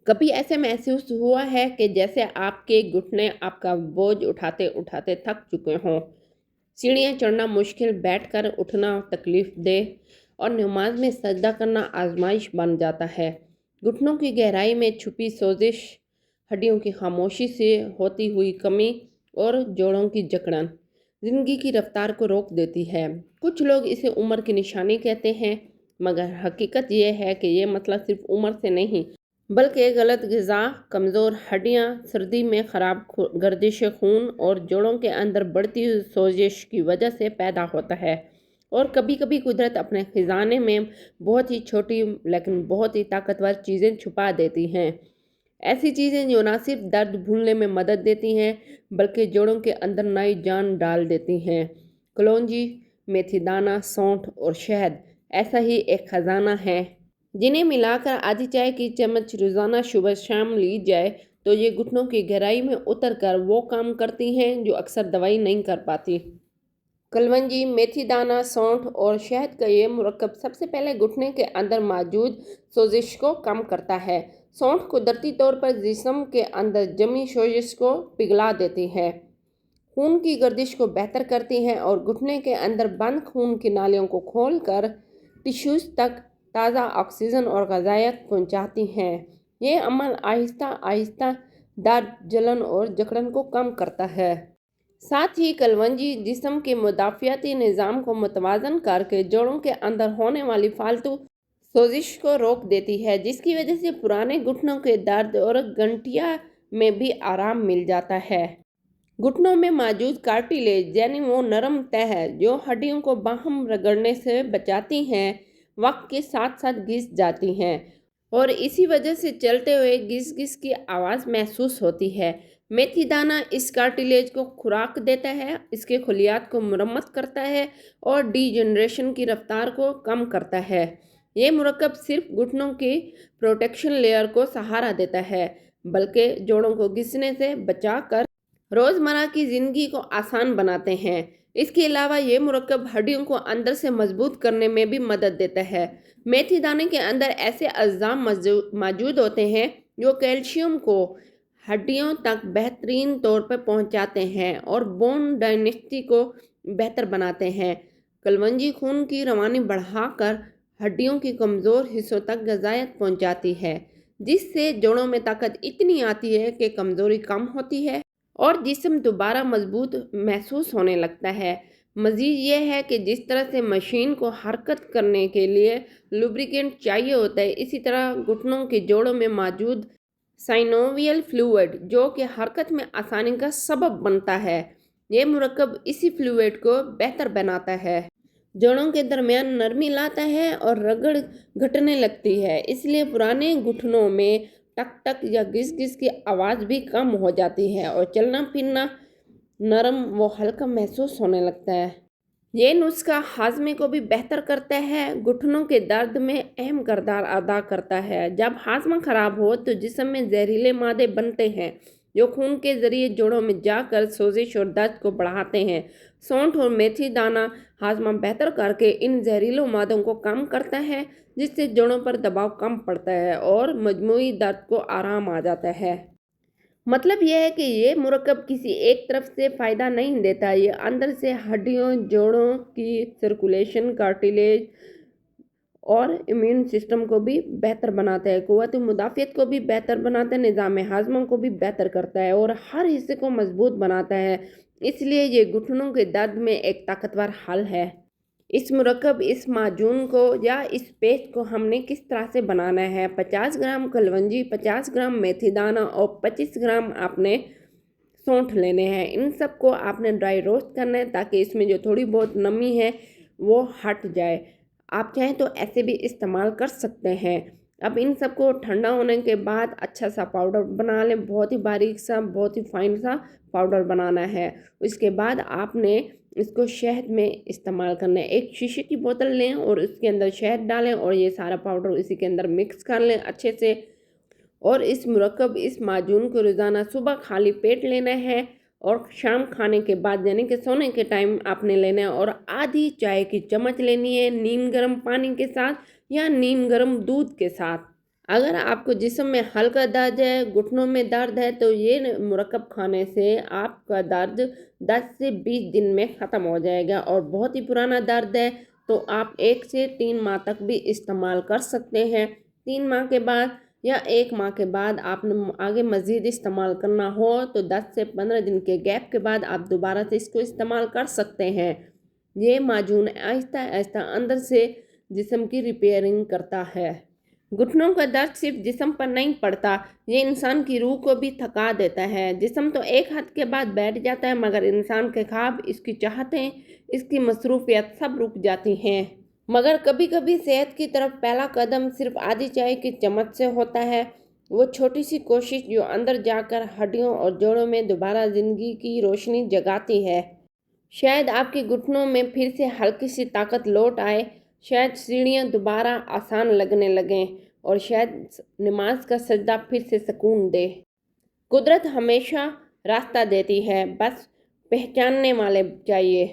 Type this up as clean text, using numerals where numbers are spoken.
कभी ऐसे महसूस हुआ है कि जैसे आपके घुटने आपका बोझ उठाते उठाते थक चुके हों? सीढ़ियाँ चढ़ना मुश्किल, बैठकर उठना तकलीफ दे और नमाज में सजदा करना आजमाइश बन जाता है। घुटनों की गहराई में छुपी सोजिश, हड्डियों की खामोशी से होती हुई कमी और जोड़ों की जकड़न जिंदगी की रफ्तार को रोक देती है। कुछ लोग इसे उम्र की निशानी कहते हैं, मगर हकीकत यह है कि ये मतलब सिर्फ उम्र से नहीं बल्कि गलत ग़िज़ा, कमज़ोर हड्डियाँ, सर्दी में ख़राब गर्दिश खून और जोड़ों के अंदर बढ़ती हुई सोजिश की वजह से पैदा होता है। और कभी कभी कुदरत अपने खजाने में बहुत ही छोटी लेकिन बहुत ही ताकतवर चीज़ें छुपा देती हैं। ऐसी चीज़ें जो ना सिर्फ दर्द भूलने में मदद देती हैं बल्कि जोड़ों के अंदर नई जान डाल देती हैं। कलौंजी, मेथी दाना, सौंठ और शहद ऐसा ही एक खजाना है जिन्हें मिलाकर आधी चाय की चम्मच रोजाना सुबह शाम ली जाए तो ये घुटनों की गहराई में उतर कर वो काम करती हैं जो अक्सर दवाई नहीं कर पाती। कलवंजी, मेथी दाना, सौंठ और शहद का ये मुरक्कब सबसे पहले घुटने के अंदर मौजूद सोजिश को कम करता है। सौंठ कुदरती तौर पर जिस्म के अंदर जमी सोजिश को पिघला देती है, खून की गर्दिश को बेहतर करती है और घुटने के अंदर बंद खून की नालियों को खोलकर टिश्यूज तक ताज़ा ऑक्सीजन और ग़िज़ायत पहुंचाती हैं। ये अमल आहिस्ता आहिस्ता दर्द, जलन और जकड़न को कम करता है। साथ ही कलवंजी जिस्म के मुदाफ़ियाती निज़ाम को मुतवाज़न करके जोड़ों के अंदर होने वाली फालतू सोजिश को रोक देती है, जिसकी वजह से पुराने घुटनों के दर्द और गंठिया में भी आराम मिल जाता है। घुटनों में मौजूद कार्टिलेज यानी वो नरम तह है जो हड्डियों को बाहम रगड़ने से बचाती हैं, वक्त के साथ साथ घिस जाती हैं और इसी वजह से चलते हुए घिस घिस की आवाज़ महसूस होती है। मेथी दाना इस कार्टिलेज को खुराक देता है, इसके खलियात को मरम्मत करता है और डीजनरेशन की रफ्तार को कम करता है। ये मुरक्कब सिर्फ घुटनों की प्रोटेक्शन लेयर को सहारा देता है बल्कि जोड़ों को घिसने से बचाकर रोज़मर्रा की ज़िंदगी को आसान बनाते हैं। इसके अलावा ये मुरक्कब हड्डियों को अंदर से मजबूत करने में भी मदद देता है। मेथी दाने के अंदर ऐसे अज़्ज़ा मौजूद होते हैं जो कैल्शियम को हड्डियों तक बेहतरीन तौर पर पहुंचाते हैं और बोन डायनेस्टी को बेहतर बनाते हैं। कलवंजी खून की रवानी बढ़ाकर हड्डियों की कमज़ोर हिस्सों तक ग़िज़ायत पहुंचाती है, जिससे जोड़ों में ताकत इतनी आती है कि कमज़ोरी कम होती है और जिस्म दोबारा मजबूत महसूस होने लगता है। मज़ीद यह है कि जिस तरह से मशीन को हरकत करने के लिए लुब्रिकेंट चाहिए होता है, इसी तरह घुटनों के जोड़ों में मौजूद साइनोवियल फ्लूइड जो कि हरकत में आसानी का सबब बनता है, ये मुरक्कब इसी फ्लूइड को बेहतर बनाता है, जोड़ों के दरमियान नरमी लाता है और रगड़ घटने लगती है। इसलिए पुराने घुटनों में टक टक या घिस घिस की आवाज़ भी कम हो जाती है और चलना फिरना नरम व हल्का महसूस होने लगता है। ये नुस्खा हाजमे को भी बेहतर करता है, घुटनों के दर्द में अहम किरदार अदा करता है। जब हाजमा खराब हो तो जिस्म में जहरीले मादे बनते हैं जो खून के ज़रिए जोड़ों में जाकर सोजिश और दर्द को बढ़ाते हैं। सौंठ और मेथी दाना हाजमा बेहतर करके इन जहरीले मादों को कम करता है, जिससे जोड़ों पर दबाव कम पड़ता है और मजमूई दर्द को आराम आ जाता है। मतलब यह है कि ये मुरक्कब किसी एक तरफ से फ़ायदा नहीं देता, ये अंदर से हड्डियों, जोड़ों की सर्कुलेशन, कार्टिलेज और इम्यून सिस्टम को भी बेहतर बनाता है, क़ुव्वत मुदाफ़ियत को भी बेहतर बनाता है, निज़ाम हाज़मा को भी बेहतर करता है और हर हिस्से को मजबूत बनाता है। इसलिए ये घुटनों के दर्द में एक ताकतवर हल है। इस मुरक्कब, इस माजून को या इस पेस्ट को हमने किस तरह से बनाना है? 50 ग्राम कलवंजी, 50 ग्राम मेथी दाना और 25 ग्राम आपने सौंठ लेने हैं। इन सब को आपने ड्राई रोस्ट करना है ताकि इसमें जो थोड़ी बहुत नमी है वो हट जाए। आप चाहें तो ऐसे भी इस्तेमाल कर सकते हैं। अब इन सबको ठंडा होने के बाद अच्छा सा पाउडर बना लें, बहुत ही बारीक सा, बहुत ही फाइन सा पाउडर बनाना है। उसके बाद आपने इसको शहद में इस्तेमाल करना है। एक शीशे की बोतल लें और उसके अंदर शहद डालें और ये सारा पाउडर इसी के अंदर मिक्स कर लें अच्छे से। और इस मुरक्कब, इस माजून को रोज़ाना सुबह खाली पेट लेना है और शाम खाने के बाद यानी कि सोने के टाइम आपने लेना है और आधी चाय की चम्मच लेनी है नीम गर्म पानी के साथ या नीम गर्म दूध के साथ। اگر آپ کو جسم میں ہلکا درد ہے، گھٹنوں میں درد ہے، تو یہ مرکب کھانے سے آپ کا درد 10 سے 20 دن میں ختم ہو جائے گا، اور بہت ہی پرانا درد ہے تو آپ 1 سے 3 ماہ تک بھی استعمال کر سکتے ہیں۔ 3 ماہ کے بعد یا 1 ماہ کے بعد آپ نے آگے مزید استعمال کرنا ہو تو 10 سے 15 دن کے گیپ کے بعد آپ دوبارہ سے اس کو استعمال کر سکتے ہیں۔ یہ معجون آہستہ آہستہ اندر سے جسم کی ریپیئرنگ کرتا ہے۔ گھٹنوں کا درد صرف جسم پر نہیں پڑتا، یہ انسان کی روح کو بھی تھکا دیتا ہے۔ جسم تو ایک حد کے بعد بیٹھ جاتا ہے، مگر انسان کے خواب، اس کی چاہتیں، اس کی مصروفیت سب رک جاتی ہیں۔ مگر کبھی کبھی صحت کی طرف پہلا قدم صرف آدھی چائے کی چمچ سے ہوتا ہے، وہ چھوٹی سی کوشش جو اندر جا کر ہڈیوں اور جوڑوں میں دوبارہ زندگی کی روشنی جگاتی ہے۔ شاید آپ کے گھٹنوں میں پھر سے ہلکی سی طاقت لوٹ آئے، شاید سیڑھیاں دوبارہ آسان لگنے لگیں، اور شاید نماز کا سجدہ پھر سے سکون دے۔ قدرت ہمیشہ راستہ دیتی ہے، بس پہچاننے والے چاہیے۔